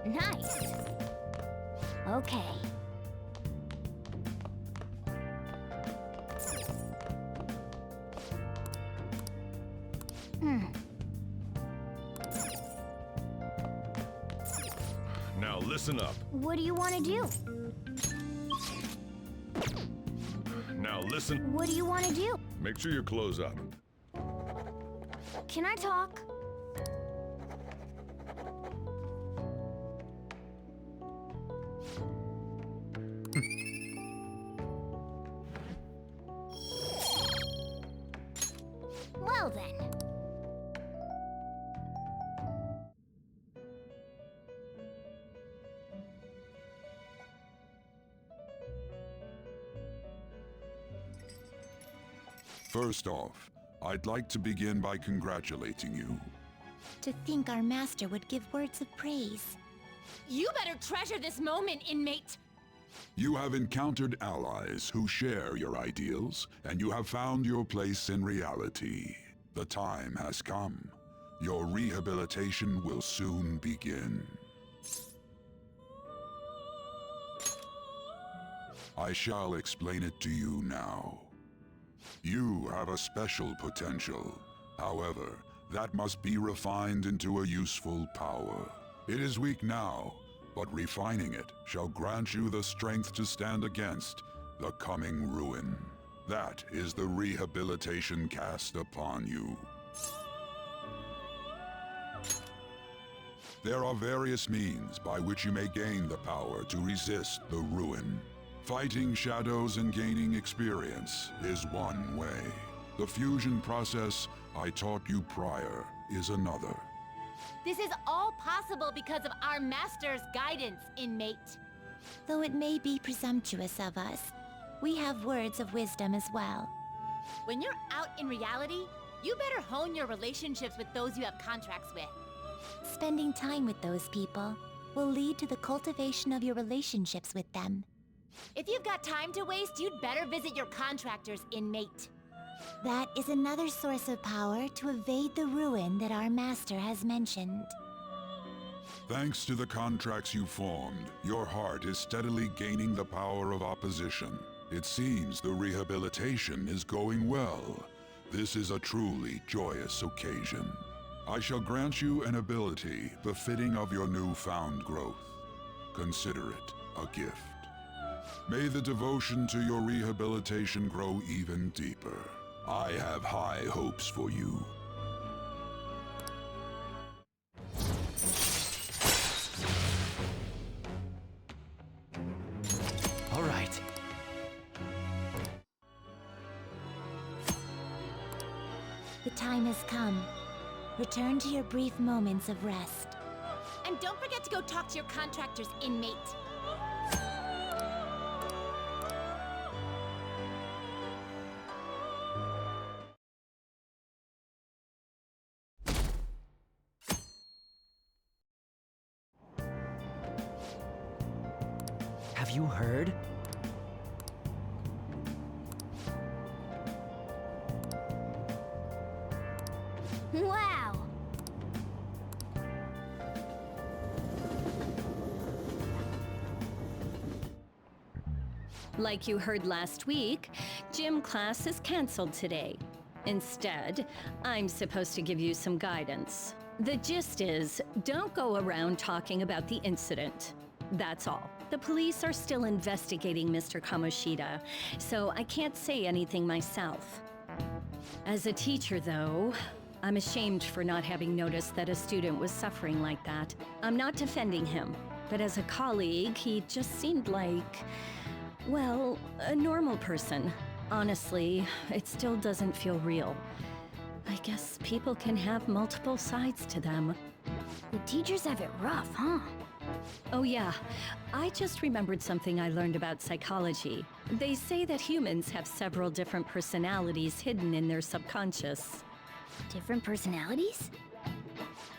Nice. Okay. Now listen up. What do you want to do? Now listen. What do you want to do? Make sure you close up. Can I talk? Well then. First off, I'd like to begin by congratulating you. To think our master would give words of praise. You better treasure this moment, inmate! You have encountered allies who share your ideals, and you have found your place in reality. The time has come. Your rehabilitation will soon begin. I shall explain it to you now. You have a special potential. However, that must be refined into a useful power. It is weak now, but refining it shall grant you the strength to stand against the coming ruin. That is the rehabilitation cast upon you. There are various means by which you may gain the power to resist the ruin. Fighting shadows and gaining experience is one way. The fusion process I taught you prior is another. This is all possible because of our master's guidance, inmate. Though it may be presumptuous of us, we have words of wisdom as well. When you're out in reality, you better hone your relationships with those you have contracts with. Spending time with those people will lead to the cultivation of your relationships with them. If you've got time to waste, you'd better visit your contractors, inmate. That is another source of power to evade the ruin that our master has mentioned. Thanks to the contracts you formed, your heart is steadily gaining the power of opposition. It seems the rehabilitation is going well. This is a truly joyous occasion. I shall grant you an ability befitting of your newfound growth. Consider it a gift. May the devotion to your rehabilitation grow even deeper. I have high hopes for you. All right. The time has come. Return to your brief moments of rest. And don't forget to go talk to your contractors, inmate. Have you heard? Wow! Like you heard last week, gym class is canceled today. Instead, I'm supposed to give you some guidance. The gist is, don't go around talking about the incident. That's all. The police are still investigating Mr. Kamoshida, so I can't say anything myself. As a teacher, though, I'm ashamed for not having noticed that a student was suffering like that. I'm not defending him, but as a colleague, he just seemed like, well, a normal person. Honestly, it still doesn't feel real. I guess people can have multiple sides to them. The teachers have it rough, huh? Oh yeah, I just remembered something I learned about psychology. They say that humans have several different personalities hidden in their subconscious. Different personalities?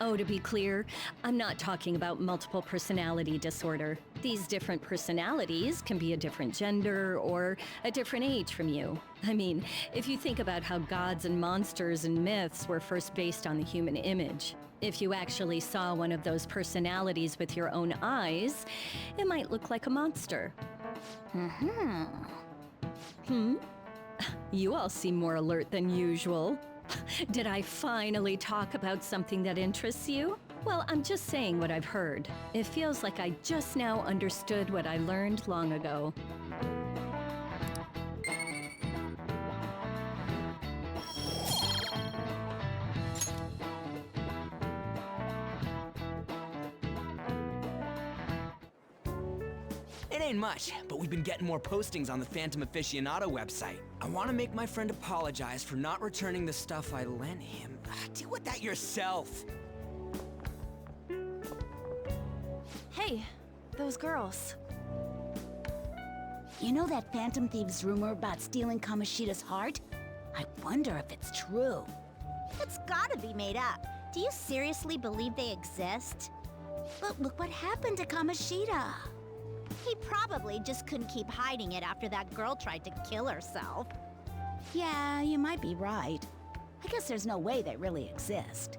Oh, to be clear, I'm not talking about multiple personality disorder. These different personalities can be a different gender or a different age from you. I mean, if you think about how gods and monsters and myths were first based on the human image, if you actually saw one of those personalities with your own eyes, it might look like a monster. You all seem more alert than usual. Did I finally talk about something that interests you? Well, I'm just saying what I've heard. It feels like I just now understood what I learned long ago. It ain't much, but we've been getting more postings on the Phantom Aficionado website. I want to make my friend apologize for not returning the stuff I lent him. Deal with that yourself. Hey, those girls. You know that Phantom Thieves rumor about stealing Kamoshida's heart? I wonder if it's true. It's gotta be made up. Do you seriously believe they exist? But look what happened to Kamoshida. He probably just couldn't keep hiding it after that girl tried to kill herself. Yeah, you might be right. I guess there's no way they really exist.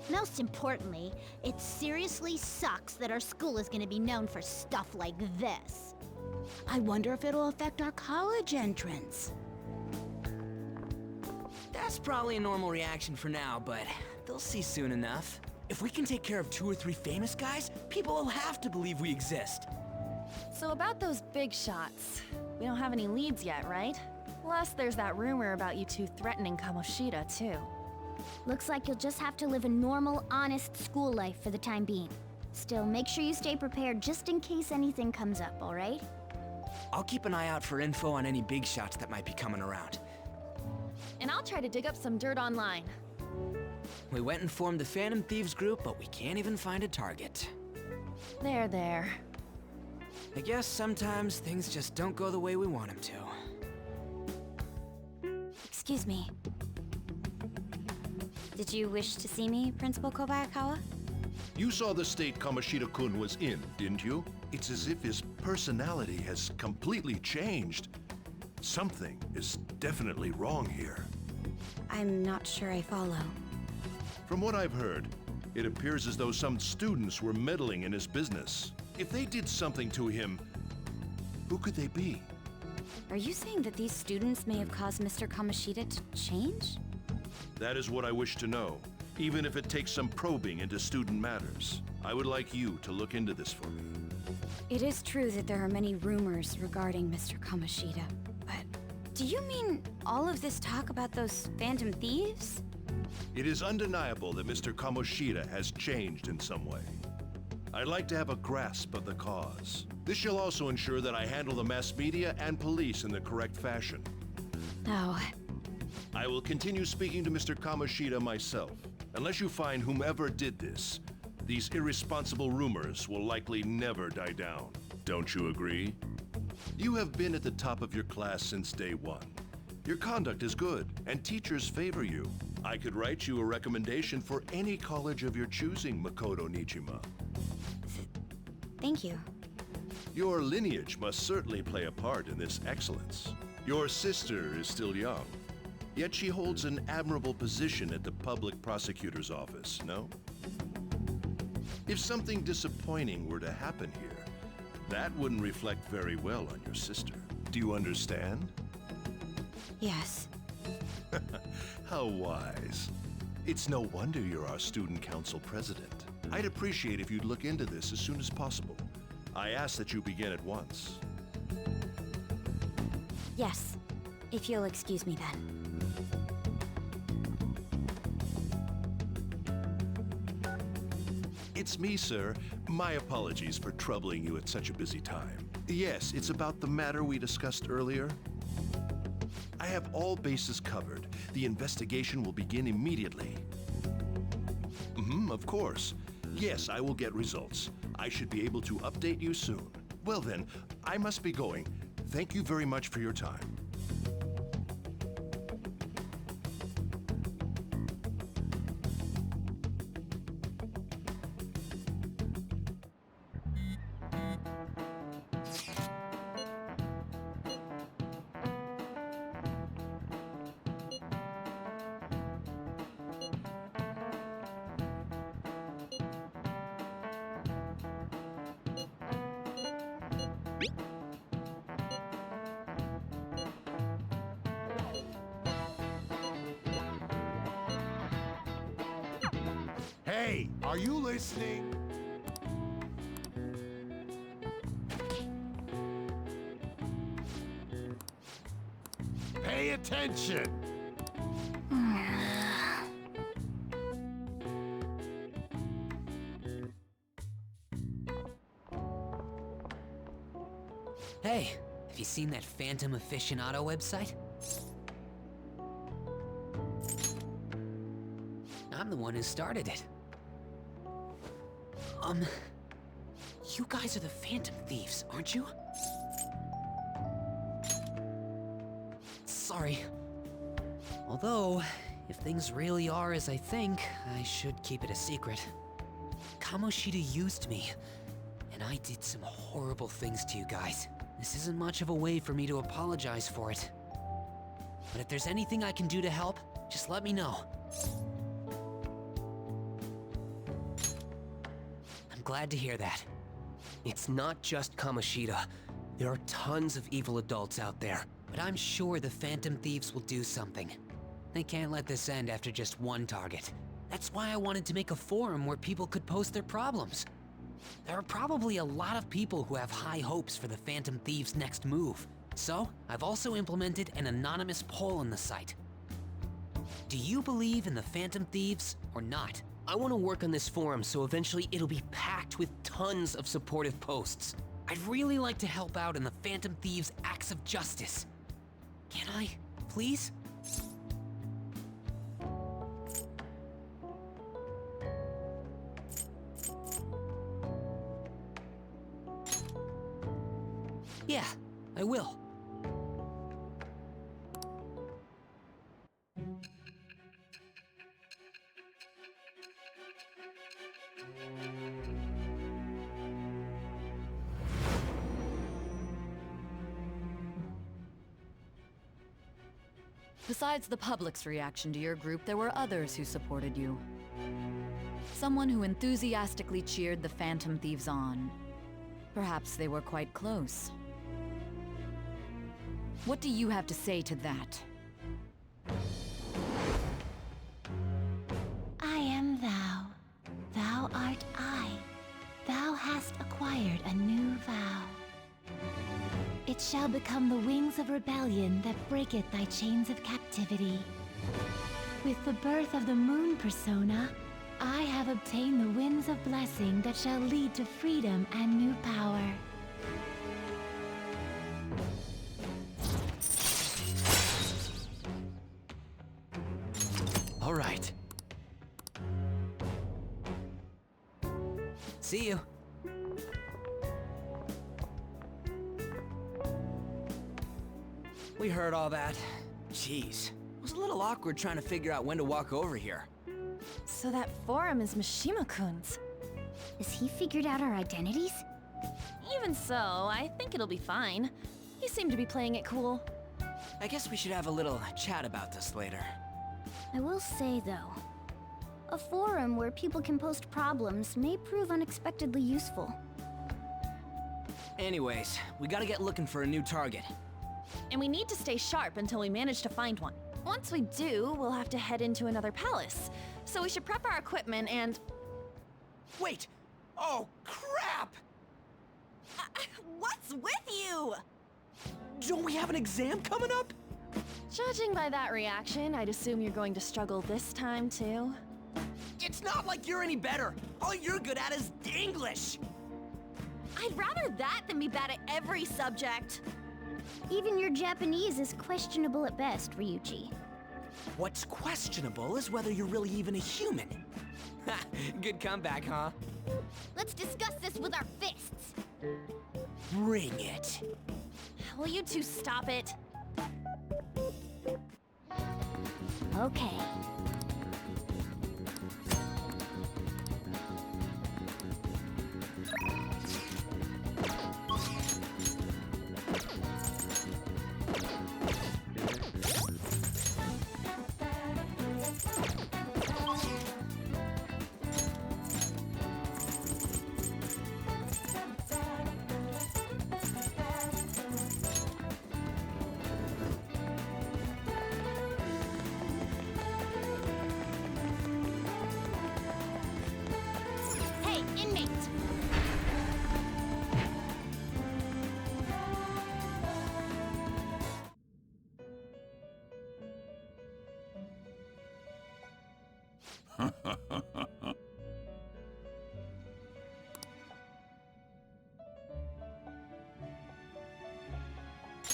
Most importantly, it seriously sucks that our school is gonna be known for stuff like this. I wonder if it'll affect our college entrance. That's probably a normal reaction for now, but they'll see soon enough. If we can take care of 2 or 3 famous guys, people will have to believe we exist. So about those big shots, we don't have any leads yet, right? Plus, there's that rumor about you two threatening Kamoshida, too. Looks like you'll just have to live a normal, honest school life for the time being. Still, make sure you stay prepared just in case anything comes up, alright? I'll keep an eye out for info on any big shots that might be coming around. And I'll try to dig up some dirt online. We went and formed the Phantom Thieves group, but we can't even find a target. There. I guess sometimes things just don't go the way we want them to. Excuse me. Did you wish to see me, Principal Kobayakawa? You saw the state Kamoshida-kun was in, didn't you? It's as if his personality has completely changed. Something is definitely wrong here. I'm not sure I follow. From what I've heard, it appears as though some students were meddling in his business. If they did something to him, who could they be? Are you saying that these students may have caused Mr. Kamoshida to change? That is what I wish to know, even if it takes some probing into student matters. I would like you to look into this for me. It is true that there are many rumors regarding Mr. Kamoshida, but do you mean all of this talk about those Phantom Thieves? It is undeniable that Mr. Kamoshida has changed in some way. I'd like to have a grasp of the cause. This shall also ensure that I handle the mass media and police in the correct fashion. Oh, I will continue speaking to Mr. Kamoshida myself. Unless you find whomever did this, these irresponsible rumors will likely never die down. Don't you agree? You have been at the top of your class since day one. Your conduct is good, and teachers favor you. I could write you a recommendation for any college of your choosing, Makoto Nijima. thank you. Your lineage must certainly play a part in this excellence. Your sister is still young, yet she holds an admirable position at the public prosecutor's office, no? If something disappointing were to happen here, that wouldn't reflect very well on your sister. Do you understand? Yes. How wise. It's no wonder you're our student council president. I'd appreciate if you'd look into this as soon as possible. I ask that you begin at once. Yes. If you'll excuse me then. It's me, sir. My apologies for troubling you at such a busy time. Yes, it's about the matter we discussed earlier. I have all bases covered. The investigation will begin immediately. Of course. Yes, I will get results. I should be able to update you soon. Well then, I must be going. Thank you very much for your time. Hey, are you listening? Pay attention! Hey, have you seen that Phantom Aficionado website? I'm the one who started it. You guys are the Phantom Thieves, aren't you? Sorry. Although, if things really are as I think, I should keep it a secret. Kamoshida used me, and I did some horrible things to you guys. This isn't much of a way for me to apologize for it. But if there's anything I can do to help, just let me know. I'm glad to hear that. It's not just Kamoshida. There are tons of evil adults out there. But I'm sure the Phantom Thieves will do something. They can't let this end after just one target. That's why I wanted to make a forum where people could post their problems. There are probably a lot of people who have high hopes for the Phantom Thieves' next move. So, I've also implemented an anonymous poll on the site. Do you believe in the Phantom Thieves or not? I want to work on this forum so eventually it'll be packed with tons of supportive posts. I'd really like to help out in the Phantom Thieves' acts of justice. Can I, please? Yeah, I will. Besides the public's reaction to your group, there were others who supported you. Someone who enthusiastically cheered the Phantom Thieves on. Perhaps they were quite close. What do you have to say to that? I am thou. Thou art I. Thou hast acquired a new vow. It shall become the wings of rebellion that breaketh thy chains of captivity. With the birth of the moon persona, I have obtained the winds of blessing that shall lead to freedom and new power. All right. See you. We heard all that. Jeez. It was a little awkward trying to figure out when to walk over here. So that forum is Mishima-kun's. Has he figured out our identities? Even so, I think it'll be fine. He seemed to be playing it cool. I guess we should have a little chat about this later. I will say, though, a forum where people can post problems may prove unexpectedly useful. Anyways, we gotta get looking for a new target. And we need to stay sharp until we manage to find one. Once we do, we'll have to head into another palace. So we should prep our equipment and... Wait! Oh, crap! What's with you? Don't we have an exam coming up? Judging by that reaction, I'd assume you're going to struggle this time, too. It's not like you're any better. All you're good at is English. I'd rather that than be bad at every subject. Even your Japanese is questionable at best, Ryuji. What's questionable is whether you're really even a human. Ha! Good comeback, huh? Let's discuss this with our fists. Bring it. Will you two stop it? Okay.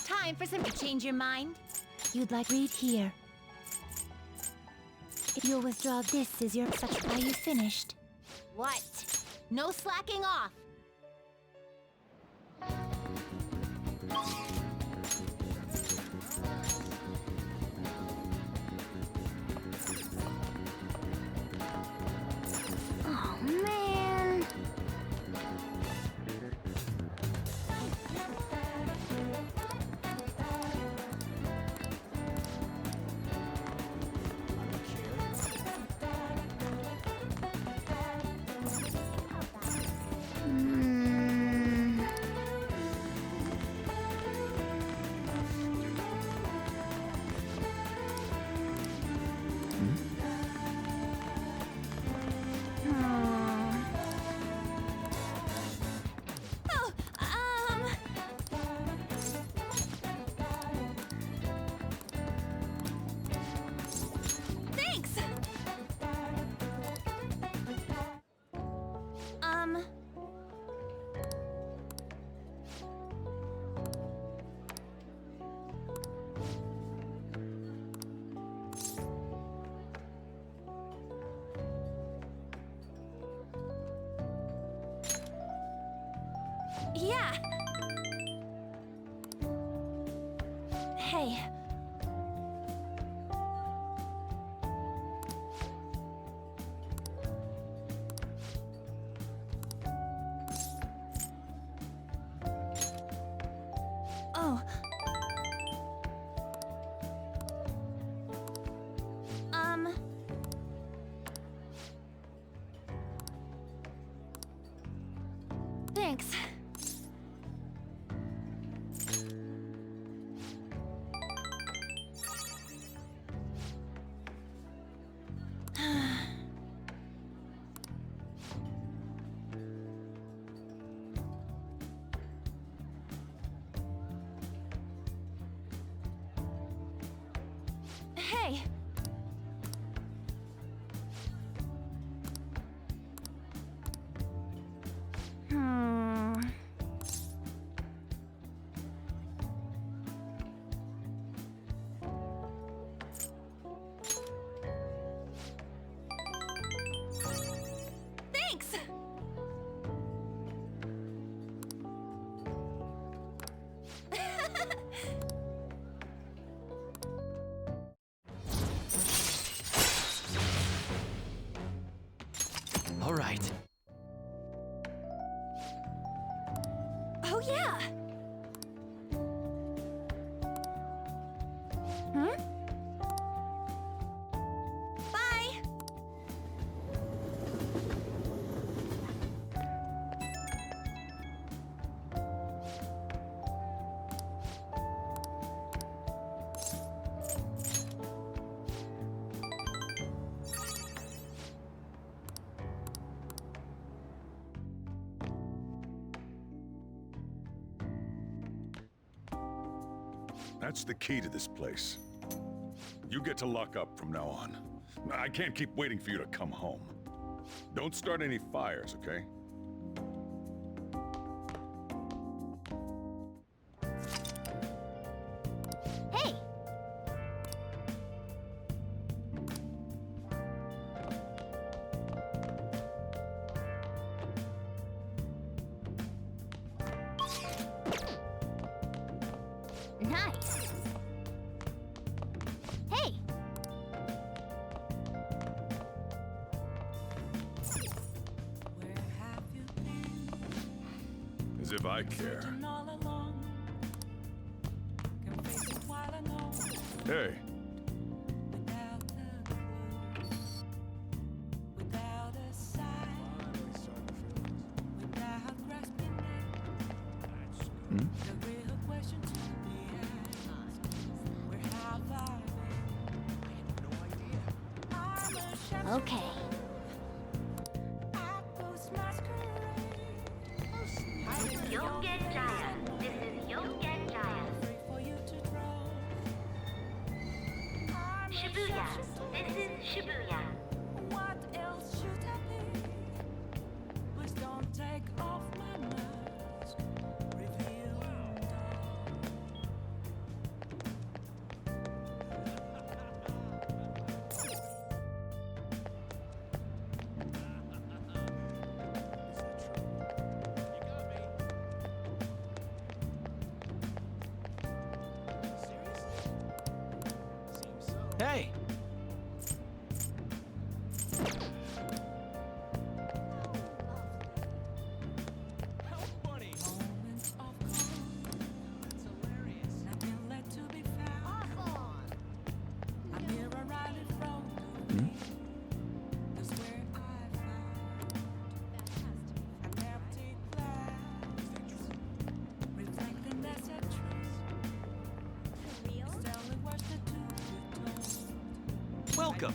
Time for some to change your mind. You'd like read here. If you'll withdraw this as your such. Are you finished? What? No slacking off. Oh, man. Thanks! Yeah. Hey. Oh. Thanks. Hey. Thanks. All right. Oh yeah. Bye. That's the key to this place. You get to lock up from now on. I can't keep waiting for you to come home. Don't start any fires, okay? Hey! Nice. Hey! As if I care. Hey. Okay. Shibuya. This is Shibuya. Hey! Welcome.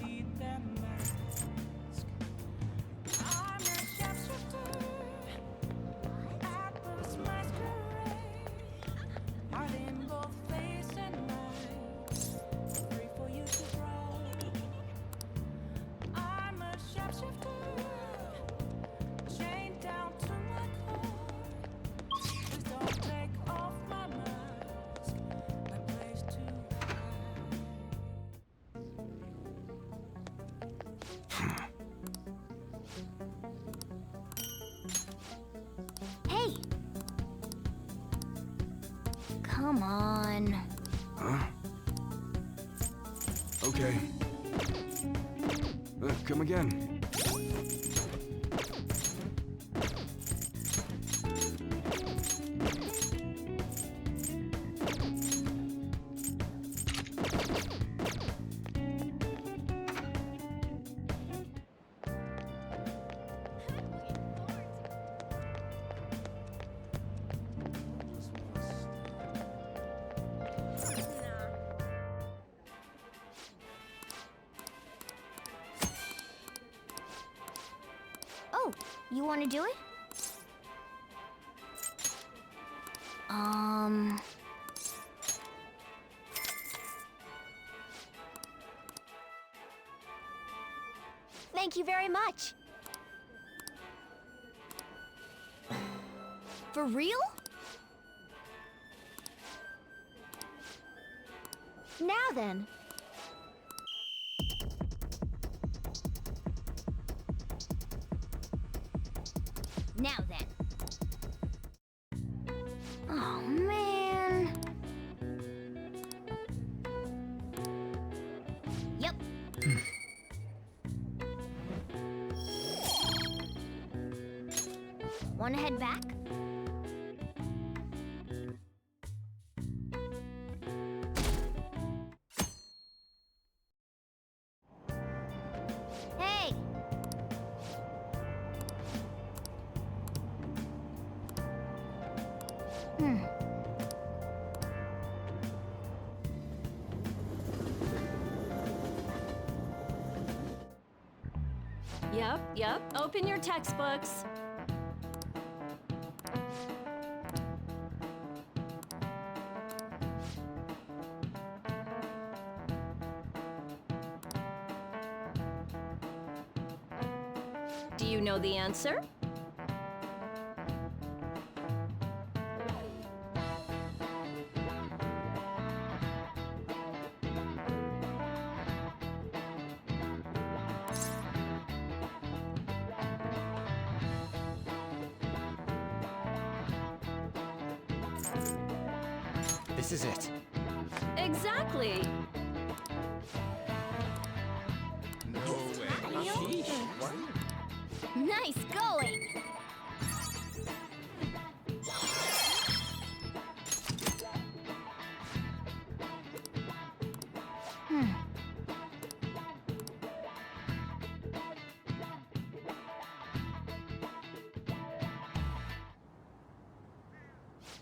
Hey! Come on. Huh? Okay. Come again. Oh, you want to do it? Thank you very much. For real? Now then. Now then. Oh, man. Yep. Want to head back? Hey! Yep. Open your textbooks. Do you know the answer? This is it. Exactly. No way. Nice going!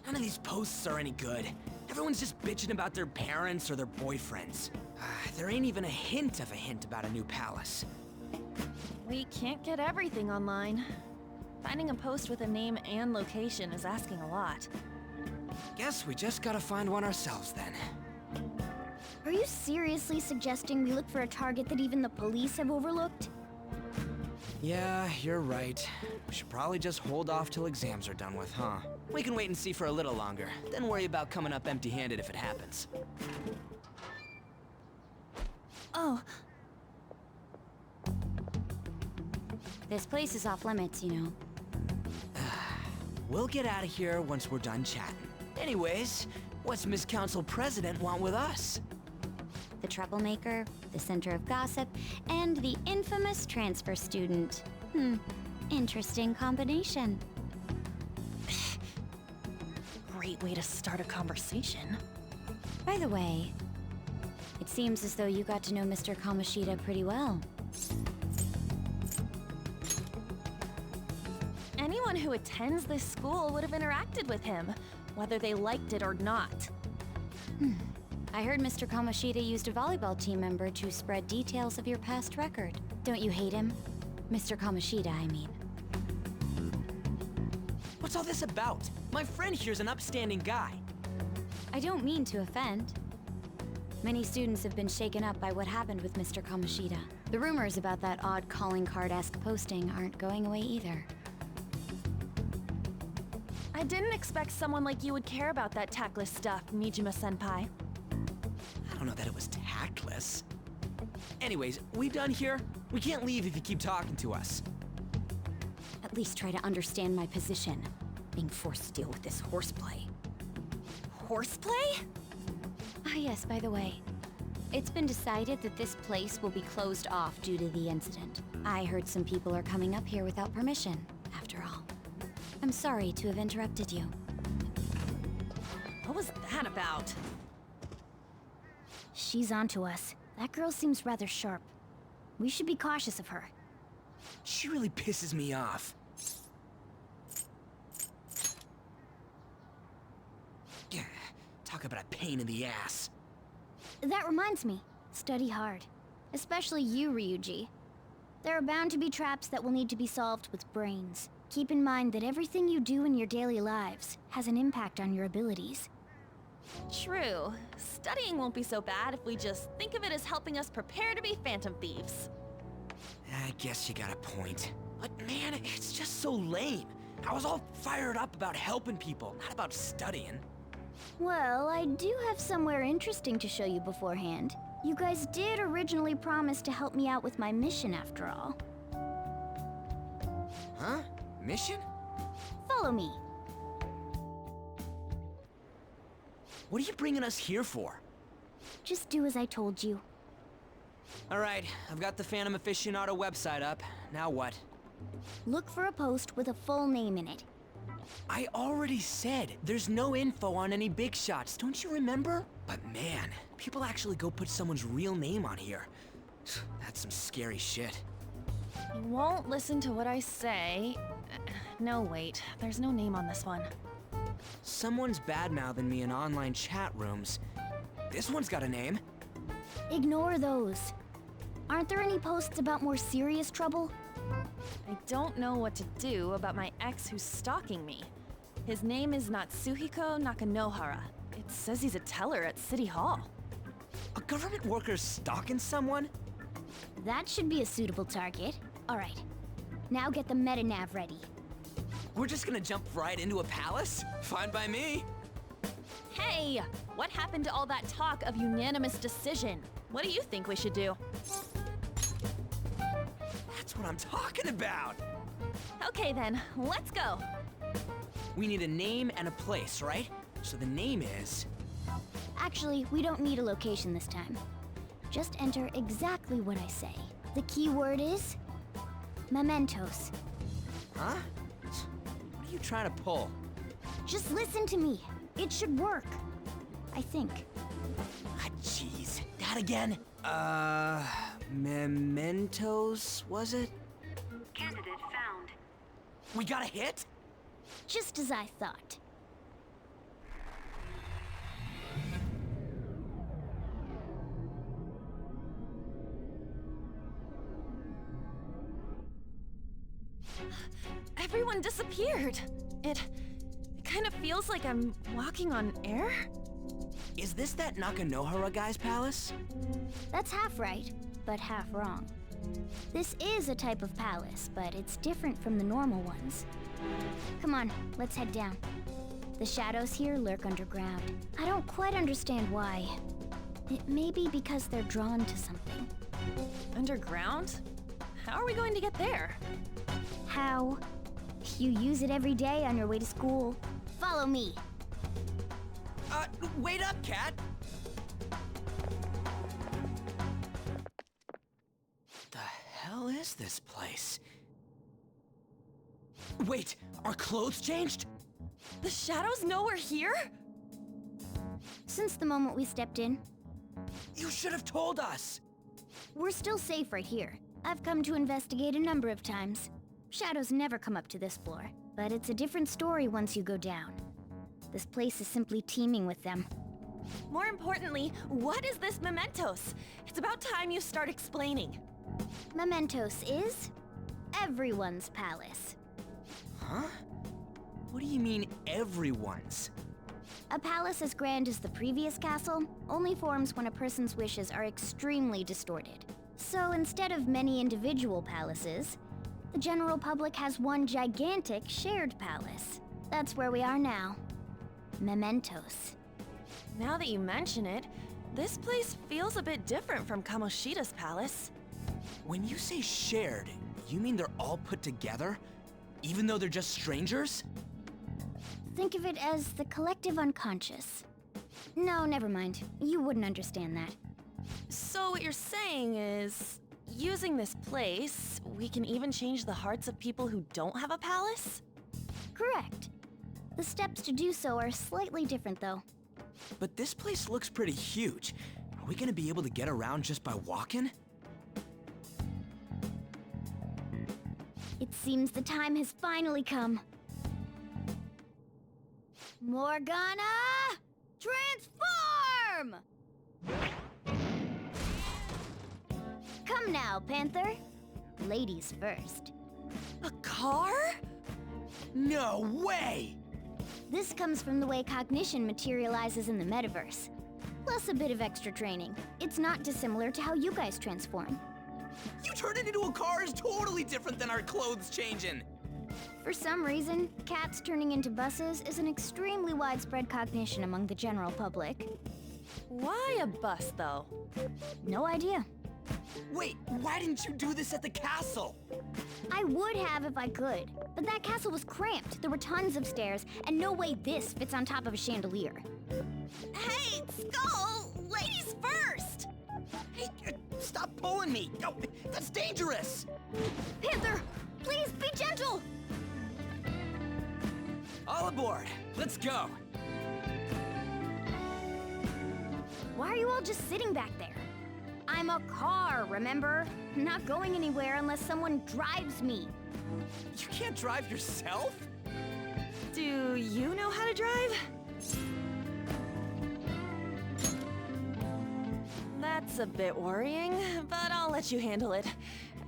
None of these posts are any good. Everyone's just bitching about their parents or their boyfriends. There ain't even a hint about a new palace. We can't get everything online. Finding a post with a name and location is asking a lot. Guess we just gotta find one ourselves then. Are you seriously suggesting we look for a target that even the police have overlooked? Yeah, you're right. We should probably just hold off till exams are done with, huh? We can wait and see for a little longer, then worry about coming up empty-handed if it happens. Oh, This place is off limits, you know. We'll get out of here once we're done chatting. Anyways, what's Miss Council President want with us? The troublemaker, the center of gossip, and the infamous transfer student. Interesting combination. Great way to start a conversation. By the way, it seems as though you got to know Mr. Kamoshida pretty well. Anyone who attends this school would have interacted with him, whether they liked it or not. I heard Mr. Kamoshida used a volleyball team member to spread details of your past record. Don't you hate him? Mr. Kamoshida, I mean. What's all this about? My friend here's an upstanding guy. I don't mean to offend. Many students have been shaken up by what happened with Mr. Kamoshida. The rumors about that odd calling card-esque posting aren't going away either. I didn't expect someone like you would care about that tactless stuff, Nijima-senpai. I don't know that it was tactless. Anyways, we done here? We can't leave if you keep talking to us. At least try to understand my position. Being forced to deal with this horseplay. Horseplay? Ah yes, by the way. It's been decided that this place will be closed off due to the incident. I heard some people are coming up here without permission, after all. I'm sorry to have interrupted you. What was that about? She's onto us. That girl seems rather sharp. We should be cautious of her. She really pisses me off. Yeah, talk about a pain in the ass. That reminds me, study hard. Especially you, Ryuji. There are bound to be traps that will need to be solved with brains. Keep in mind that everything you do in your daily lives has an impact on your abilities. True. Studying won't be so bad if we just think of it as helping us prepare to be phantom thieves. I guess you got a point. But man, it's just so lame. I was all fired up about helping people, not about studying. Well, I do have somewhere interesting to show you beforehand. You guys did originally promise to help me out with my mission after all. Huh? Mission? Follow me. What are you bringing us here for? Just do as I told you. Alright, I've got the Phantom Aficionado website up. Now what? Look for a post with a full name in it. I already said there's no info on any big shots, don't you remember? But man, people actually go put someone's real name on here. That's some scary shit. You won't listen to what I say. No, wait. There's no name on this one. Someone's bad-mouthing me in online chat rooms. This one's got a name. Ignore those. Aren't there any posts about more serious trouble? I don't know what to do about my ex who's stalking me. His name is Natsuhiko Nakanohara. It says he's a teller at City Hall. A government worker's stalking someone? That should be a suitable target. Alright. Now get the metanav ready. We're just gonna jump right into a palace? Fine by me. Hey! What happened to all that talk of unanimous decision? What do you think we should do? That's what I'm talking about! Okay then, let's go! We need a name and a place, right? So the name is... Actually, we don't need a location this time. Just enter exactly what I say. The key word is... Mementos. Huh? What are you trying to pull? Just listen to me. It should work. I think. Ah, jeez. That again? Mementos, was it? Candidate found. We got a hit? Just as I thought. Everyone disappeared. It kind of feels like I'm walking on air. Is this that Nakanohara guy's palace? That's half right, but half wrong. This is a type of palace, but it's different from the normal ones. Come on, let's head down. The shadows here lurk underground. I don't quite understand why. It may be because they're drawn to something. Underground? How are we going to get there? How? You use it every day on your way to school. Follow me. Wait up, Cat! is this place? Wait, our clothes changed? The shadows know we're here? Since the moment we stepped in, You should have told us! we're still safe right here. I've come to investigate a number of times. Shadows never come up to this floor, but it's a different story once you go down. This place is simply teeming with them. More importantly, what is this Mementos? It's about time you start explaining. Mementos is everyone's palace. Huh? What do you mean, everyone's? A palace as grand as the previous castle only forms when a person's wishes are extremely distorted. So instead of many individual palaces, the general public has one gigantic shared palace. That's where we are now. Mementos. Now that you mention it, this place feels a bit different from Kamoshida's palace. When you say shared, you mean they're all put together? Even though they're just strangers? Think of it as the collective unconscious. No, never mind. You wouldn't understand that. So what you're saying is, using this place, we can even change the hearts of people who don't have a palace? Correct. The steps to do so are slightly different, though. But this place looks pretty huge. Are we gonna be able to get around just by walking? It seems the time has finally come. Morgana! Transform! Come now, Panther. Ladies first. A car? No way! This comes from the way cognition materializes in the metaverse. Plus a bit of extra training. It's not dissimilar to how you guys transform. You turned it into a car is totally different than our clothes changing! For some reason, cats turning into buses is an extremely widespread cognition among the general public. Why a bus, though? No idea. Wait, why didn't you do this at the castle? I would have if I could, but that castle was cramped. There were tons of stairs, and no way this fits on top of a chandelier. Hey, Skull! Ladies first! Hey, stop pulling me! No, that's dangerous! Panther, please be gentle! All aboard! Let's go! Why are you all just sitting back there? I'm a car, remember? Not going anywhere unless someone drives me. You can't drive yourself? Do you know how to drive? That's a bit worrying, but I'll let you handle it.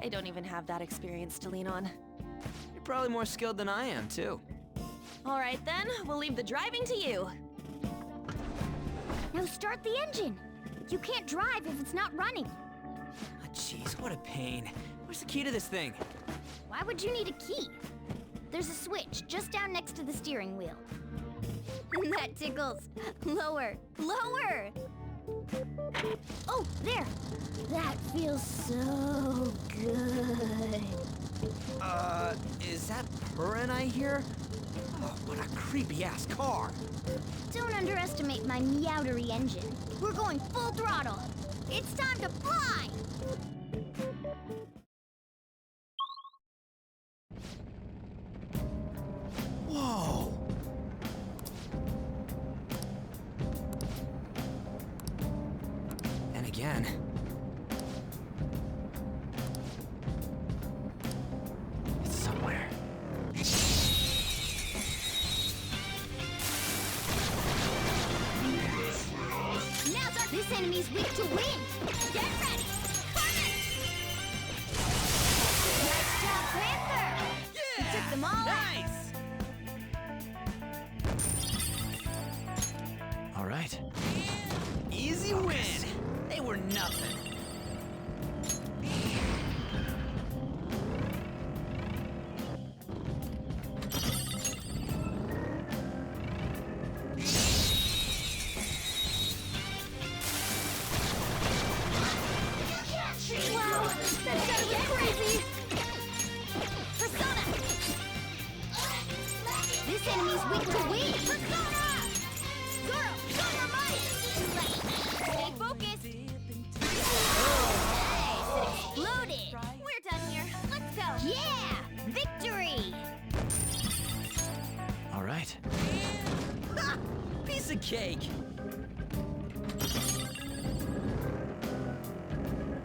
I don't even have that experience to lean on. You're probably more skilled than I am, too. All right then, we'll leave the driving to you. Now start the engine. You can't drive if it's not running. Ah, jeez, what a pain. Where's the key to this thing? Why would you need a key? There's a switch just down next to the steering wheel. That tickles. Lower, lower. Oh, there. That feels so good. Is that purring I hear? Oh, what a creepy-ass car. Don't underestimate my meowdery engine. We're going full throttle. It's time to fly! Whoa! And again. It's somewhere. This enemy's weak to wind. Get ready. Fire! Nice job, Panther. Yeah! You took them all Nice! out. All right. Easy win. They were nothing. Wow, that's gotta be crazy. Persona. This enemy's weak to wind. Persona. Zoro, show your might. Stay focused. cake.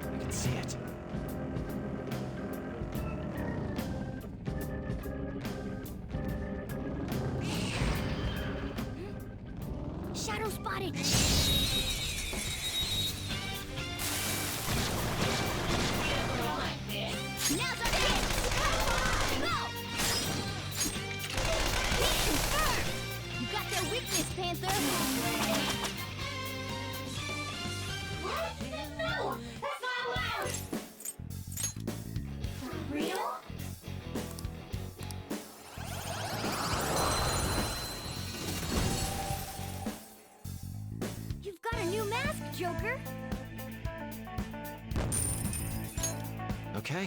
I can see it. Shadow spotted! Now's our chance! Go! Hit confirmed! You got their weakness, Panther! What? No! That's not allowed! For real? You've got a new mask, Joker! Okay.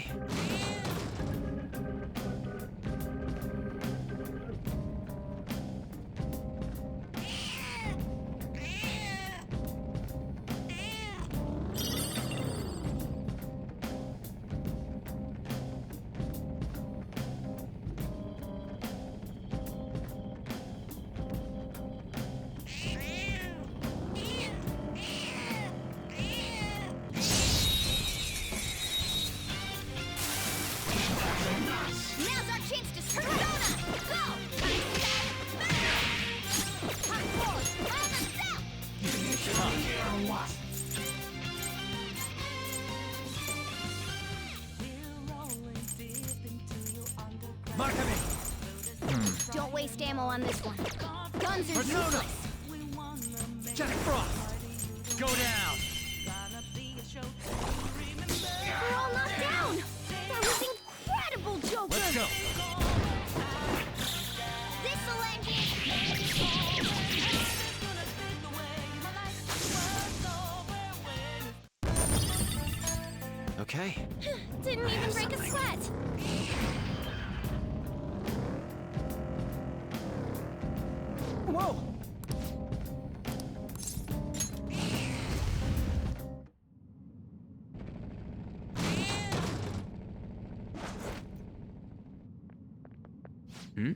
Now's our chance to Persona! Go! Hot forward! On the step! Markame! Don't waste ammo on this one. Guns are useless! Jack Frost! Go down! We're all knocked down! That was incredible, Joker! Let's go! This'll end it! Okay. Didn't even break a sweat! Whoa! Hmm?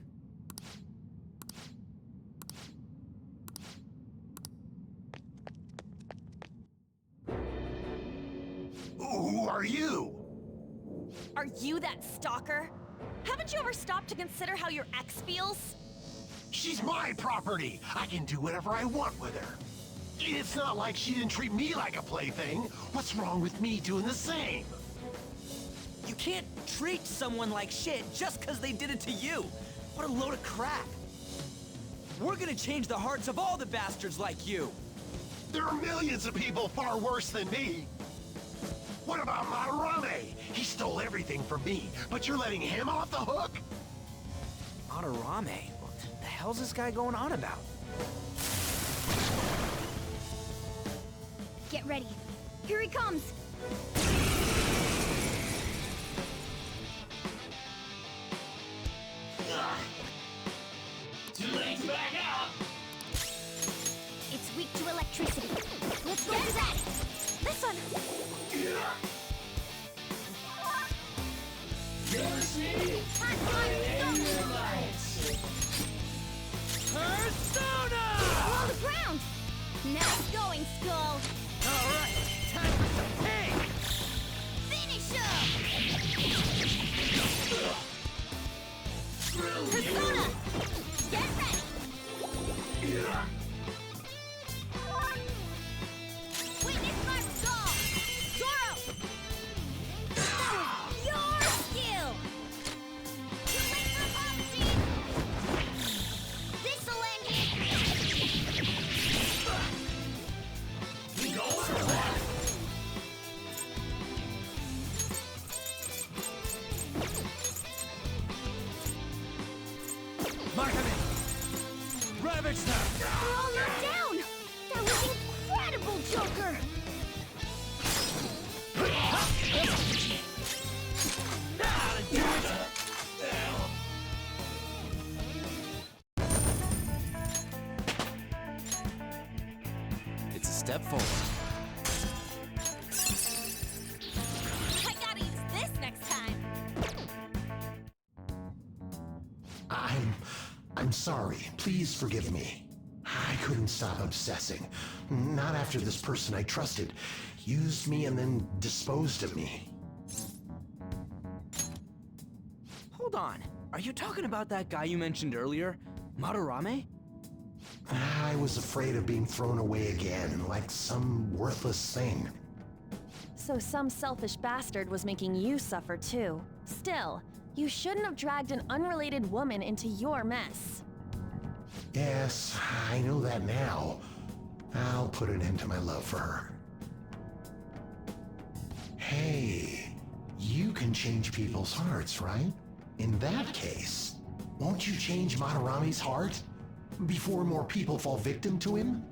Who are you? Are you that stalker? Haven't you ever stopped to consider how your ex feels? She's my property. I can do whatever I want with her. It's not like she didn't treat me like a plaything. What's wrong with me doing the same? You can't treat someone like shit just because they did it to you. What a load of crap. We're gonna change the hearts of all the bastards like you. There are millions of people far worse than me. What about Madarame? He stole everything from me, but you're letting him off the hook? Madarame? What the hell's this guy going on about? Get ready. Here he comes! Too late to back out! It's weak to electricity. Let's go for that! This one! Hot Persona! on the ground! Nice going, Skull! Alright, time for some pain! Finish him! Persona! Get ready! Witness my skull! Zoro! That was your skill! Too late for apology! This'll end it! Markame! Ravage them! We're all knocked down! That was incredible, Joker! It's a step forward. I gotta use this next time! I'm sorry. Please forgive me. I couldn't stop obsessing. Not after this person I trusted used me and then disposed of me. Hold on. Are you talking about that guy you mentioned earlier? Madarame? I was afraid of being thrown away again, like some worthless thing. So some selfish bastard was making you suffer too. Still, you shouldn't have dragged an unrelated woman into your mess. Yes, I know that now. I'll put an end to my love for her. Hey, you can change people's hearts, right? In that case, won't you change Madarame's heart before more people fall victim to him?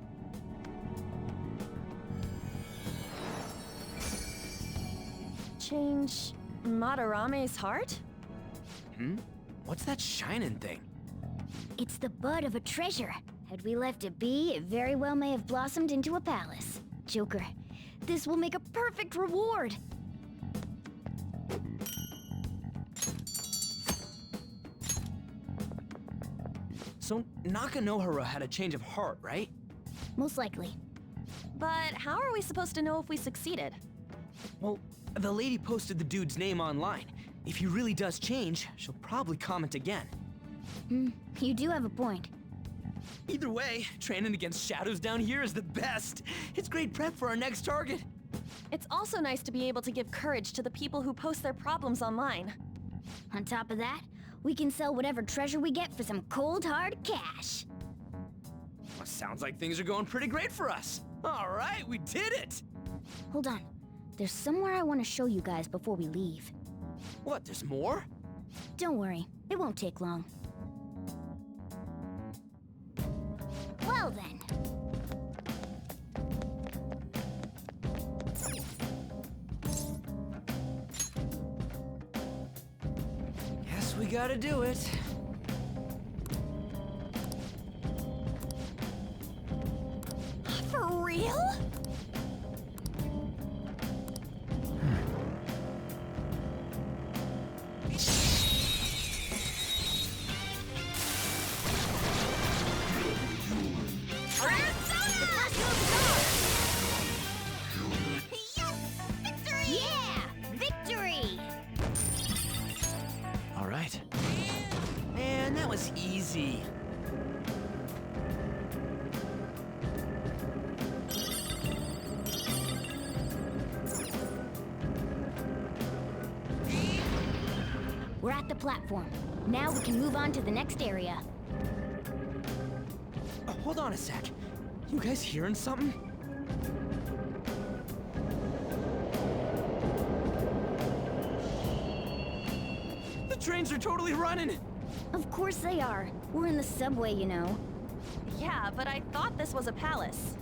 Change Madarame's heart? What's that shining thing? It's the bud of a treasure. Had we left it be, it very well may have blossomed into a palace. Joker, this will make a perfect reward. So Nakanohara had a change of heart, right? Most likely. But how are we supposed to know if we succeeded? Well, the lady posted the dude's name online. If he really does change, she'll probably comment again. You do have a point. Either way, training against shadows down here is the best. It's great prep for our next target. It's also nice to be able to give courage to the people who post their problems online. On top of that, we can sell whatever treasure we get for some cold hard cash. Well, sounds like things are going pretty great for us. All right, we did it! Hold on. There's somewhere I want to show you guys before we leave. What, there's more? Don't worry, it won't take long. Well then. Guess we gotta do it. For real? Yeah! Victory! All right. Man, that was easy. We're at the platform. Now we can move on to the next area. Hold on a sec. You guys hearing something? The trains are totally running! Of course they are. We're in the subway, you know. Yeah, but I thought this was a palace.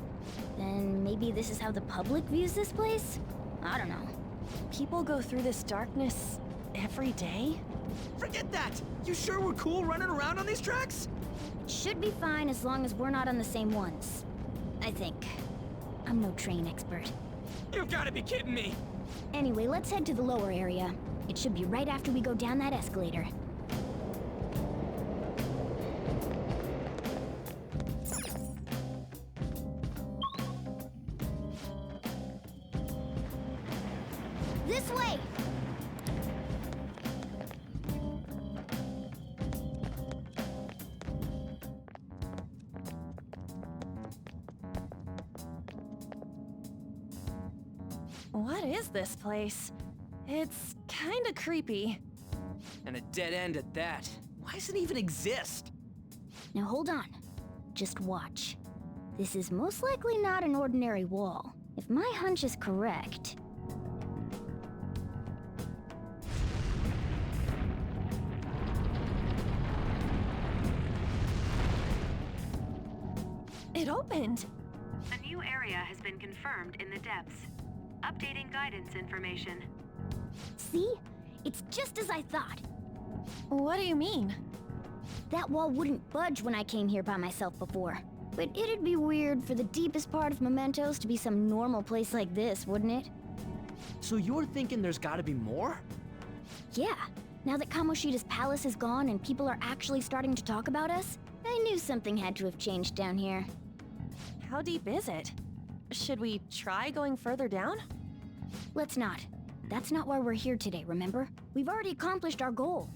Then maybe this is how the public views this place? I don't know. People go through this darkness every day? Forget that! You sure we're cool running around on these tracks? Should be fine as long as we're not on the same ones. I think. I'm no train expert. You've gotta be kidding me! Anyway, let's head to the lower area. It should be right after we go down that escalator. This way! What is this place? It's kinda creepy. And a dead end at that. Why does it even exist? Now hold on. Just watch. This is most likely not an ordinary wall. If my hunch is correct... It opened! A new area has been confirmed in the depths. Updating guidance information. See? It's just as I thought. What do you mean? That wall wouldn't budge when I came here by myself before. But it'd be weird for the deepest part of Mementos to be some normal place like this, wouldn't it? So you're thinking there's gotta be more? Yeah. Now that Kamoshida's palace is gone and people are actually starting to talk about us, I knew something had to have changed down here. How deep is it? Should we try going further down? Let's not. That's not why we're here today, remember? We've already accomplished our goal.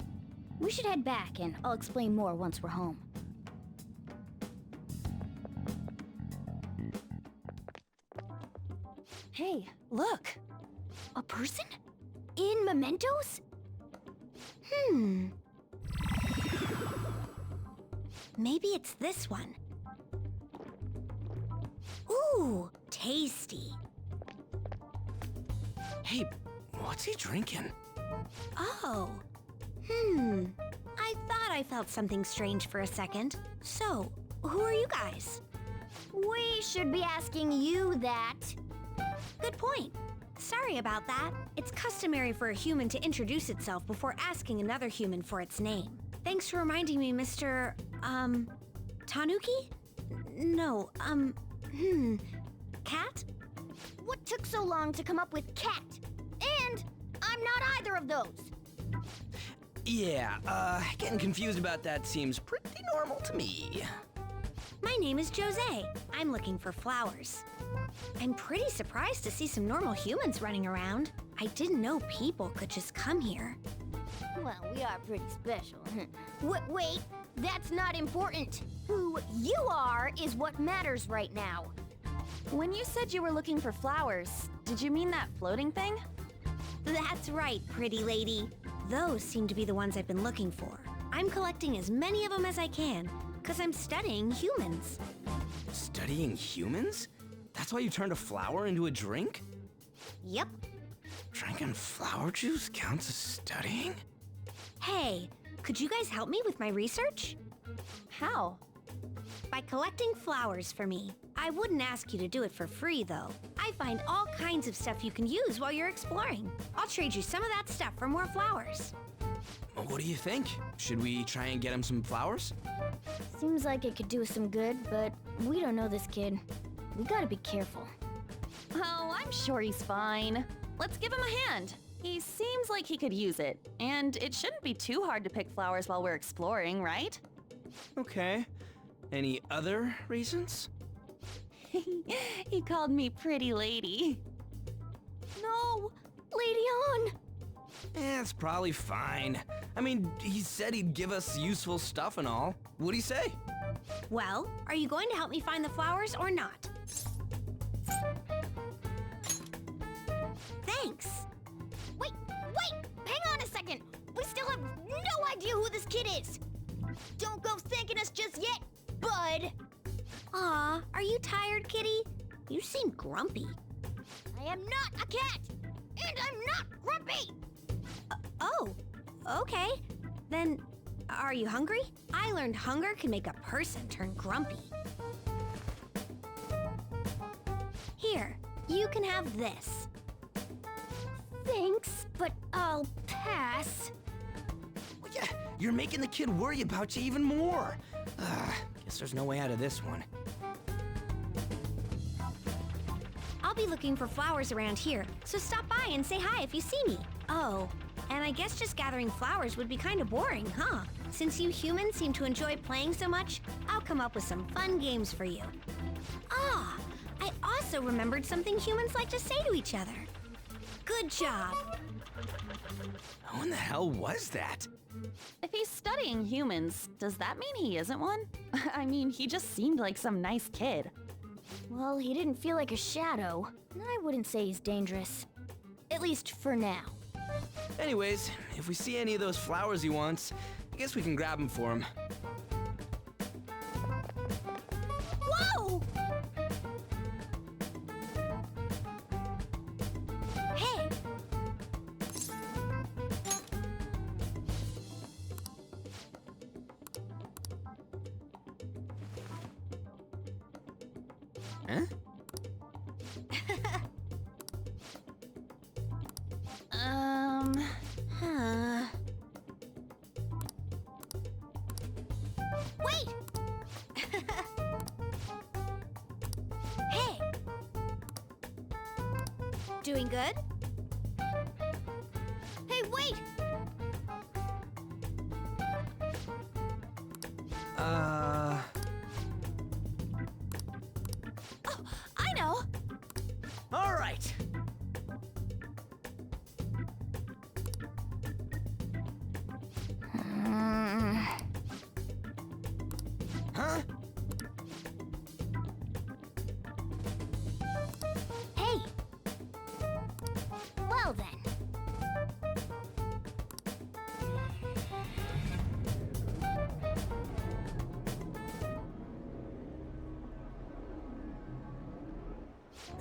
We should head back, and I'll explain more once we're home. Hey, look! A person? In Mementos? Maybe it's this one. Ooh, tasty. Hey, what's he drinking? Oh. I thought I felt something strange for a second. So, who are you guys? We should be asking you that. Good point. Sorry about that. It's customary for a human to introduce itself before asking another human for its name. Thanks for reminding me, Mr. Tanuki? No, Cat? What took so long to come up with cat? And I'm not either of those. Yeah, getting confused about that seems pretty normal to me. My name is Jose. I'm looking for flowers. I'm pretty surprised to see some normal humans running around. I didn't know people could just come here. Well, we are pretty special. Wait, that's not important. Who you are is what matters right now. When you said you were looking for flowers, did you mean that floating thing? That's right, pretty lady. Those seem to be the ones I've been looking for. I'm collecting as many of them as I can, because I'm studying humans. Studying humans? That's why you turned a flower into a drink? Yep. Drinking flower juice counts as studying? Hey, could you guys help me with my research? How? By collecting flowers for me. I wouldn't ask you to do it for free, though. I find all kinds of stuff you can use while you're exploring. I'll trade you some of that stuff for more flowers. Well, what do you think? Should we try and get him some flowers? Seems like it could do us some good, but we don't know this kid. We gotta be careful. Oh, I'm sure he's fine. Let's give him a hand. He seems like he could use it, and it shouldn't be too hard to pick flowers while we're exploring, right? Okay. Any other reasons? He called me pretty lady. No! Lady on! It's probably fine. I mean, he said he'd give us useful stuff and all. What'd he say? Well, are you going to help me find the flowers or not? Thanks. Wait! Hang on a second! We still have no idea who this kid is! Don't go thanking us just yet, bud! Aw, are you tired, kitty? You seem grumpy. I am not a cat! And I'm not grumpy! Oh, okay. Then, are you hungry? I learned hunger can make a person turn grumpy. Here, you can have this. Thanks, but I'll pass. Well, yeah, you're making the kid worry about you even more. Guess there's no way out of this one. I'll be looking for flowers around here, so stop by and say hi if you see me. Oh, and I guess just gathering flowers would be kind of boring, huh? Since you humans seem to enjoy playing so much, I'll come up with some fun games for you. Ah, I also remembered something humans like to say to each other. Good job. Who in the hell was that? If he's studying humans, does that mean he isn't one? I mean, he just seemed like some nice kid. Well, he didn't feel like a shadow. I wouldn't say he's dangerous. At least for now. Anyways, if we see any of those flowers he wants, I guess we can grab them for him. Whoa! Hey! Huh? Huh. Wait! Hey! Doing good? Hey, wait!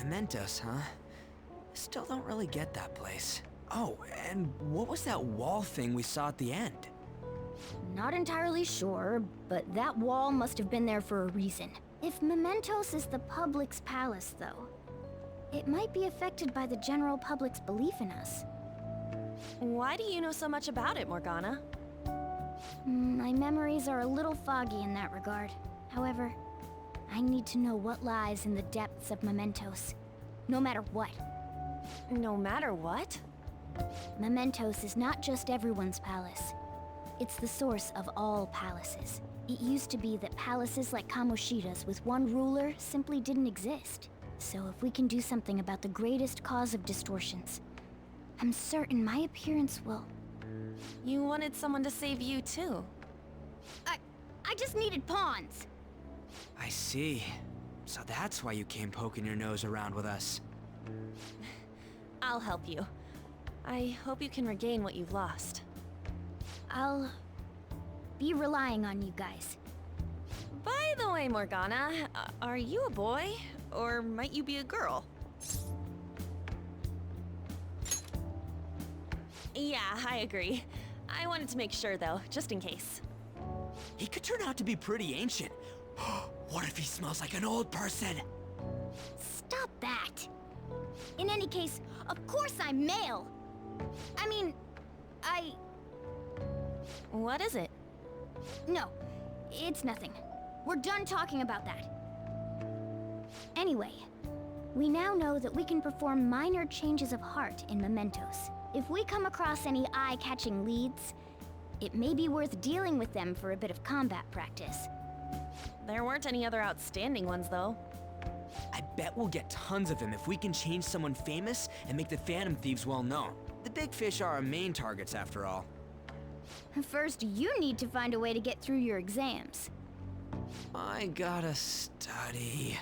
Mementos, huh? Still don't really get that place. Oh, and what was that wall thing we saw at the end? Not entirely sure, but that wall must have been there for a reason. If Mementos is the public's palace, though, it might be affected by the general public's belief in us. Why do you know so much about it, Morgana? My memories are a little foggy in that regard. However, I need to know what lies in the depths of Mementos, no matter what. No matter what? Mementos is not just everyone's palace. It's the source of all palaces. It used to be that palaces like Kamoshida's with one ruler simply didn't exist. So if we can do something about the greatest cause of distortions, I'm certain my appearance will... You wanted someone to save you, too. I just needed pawns! I see. So that's why you came poking your nose around with us. I'll help you. I hope you can regain what you've lost. I'll be relying on you guys. By the way, Morgana, are you a boy? Or might you be a girl? Yeah, I agree. I wanted to make sure, though, just in case. He could turn out to be pretty ancient. What if he smells like an old person? Stop that! In any case, of course I'm male! I mean, What is it? No, it's nothing. We're done talking about that. Anyway, we now know that we can perform minor changes of heart in Mementos. If we come across any eye-catching leads, it may be worth dealing with them for a bit of combat practice. There weren't any other outstanding ones, though. I bet we'll get tons of them if we can change someone famous and make the Phantom Thieves well known. The big fish are our main targets, after all. First, you need to find a way to get through your exams. I gotta study.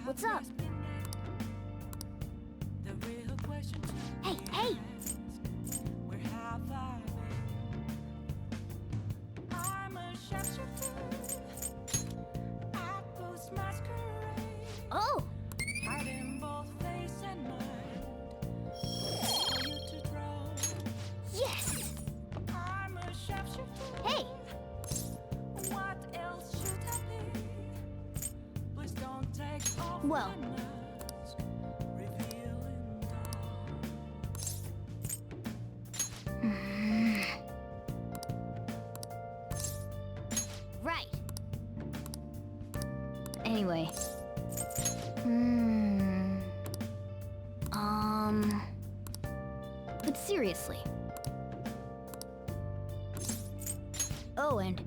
What's up? Hey, hey! Oh! Yes! Hey! Well... Right. Anyway. But seriously. Oh, and